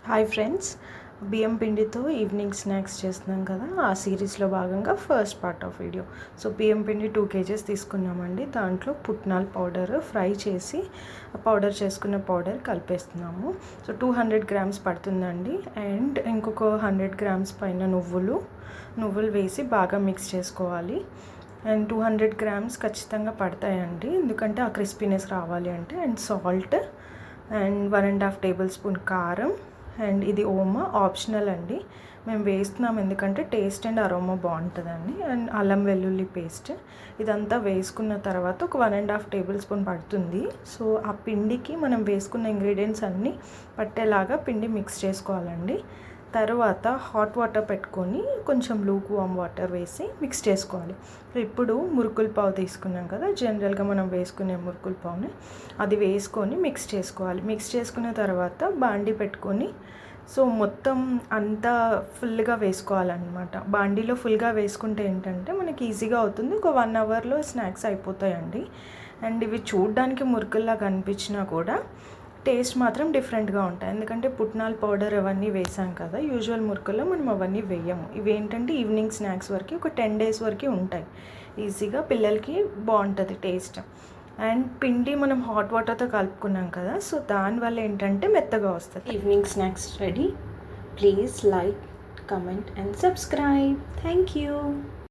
Hi friends, బియ్యం పిండితో evening snacks చేస్తున్నాం కదా, ఆ సిరీస్లో భాగంగా first part of video. So బియ్యం పిండి 2 kgs తీసుకున్నామండి. దాంట్లో పుట్నాల పౌడర్ ఫ్రై చేసి పౌడర్ చేసుకున్న పౌడర్ కలిపేస్తున్నాము. సో 200 grams పడుతుందండి. అండ్ ఇంకొక 100 grams పైన నువ్వులు వేసి బాగా మిక్స్ చేసుకోవాలి. అండ్ 200 grams ఖచ్చితంగా పడతాయండి, ఎందుకంటే ఆ క్రిస్పీనెస్ రావాలి అంటే. అండ్ సాల్ట్ అండ్ 1.5 tablespoon కారం. అండ్ ఇది ఓమా ఆప్షనల్ అండి, మేము వేస్తున్నాం ఎందుకంటే టేస్ట్ అండ్ అరోమా బాగుంటుందండి. అండ్ అల్లం వెల్లుల్లి పేస్ట్ ఇదంతా వేసుకున్న తర్వాత ఒక 1.5 tablespoon పడుతుంది. సో ఆ పిండికి మనం వేసుకున్న ఇంగ్రీడియంట్స్ అన్నీ పట్టేలాగా పిండి మిక్స్ చేసుకోవాలండి. తర్వాత హాట్ వాటర్ పెట్టుకొని కొంచెం లూక్ వామ్ వాటర్ వేసి మిక్స్ చేసుకోవాలి. ఇప్పుడు మురుకుల పావు తీసుకున్నాం కదా, జనరల్గా మనం వేసుకునే మురుకుల పావుని అది వేసుకొని మిక్స్ చేసుకోవాలి. మిక్స్ చేసుకున్న తర్వాత బాండి పెట్టుకొని సో మొత్తం అంతా ఫుల్గా వేసుకోవాలన్నమాట. బాండీలో ఫుల్గా వేసుకుంటే ఏంటంటే మనకి ఈజీగా అవుతుంది, ఒక 1 hourలో స్నాక్స్ అయిపోతాయండి. అండ్ ఇవి చూడ్డానికి మురుకుల్లా కనిపించినా కూడా టేస్ట్ మాత్రం డిఫరెంట్గా ఉంటాయి, ఎందుకంటే పుట్నాల పౌడర్ అవన్నీ వేసాం కదా. యూజువల్ మురుకుల్లో మనం అవన్నీ వేయము. ఇవి ఏంటంటే ఈవినింగ్ స్నాక్స్ వరకు ఒక 10 days వరకు ఉంటాయి, ఈజీగా పిల్లలకి బాగుంటుంది టేస్ట్. అండ్ పిండి మనం హాట్ వాటర్తో కలుపుకున్నాం కదా, సో దానివల్ల ఏంటంటే మెత్తగా వస్తుంది. Evening snacks ready. Please like, comment and subscribe. Thank you.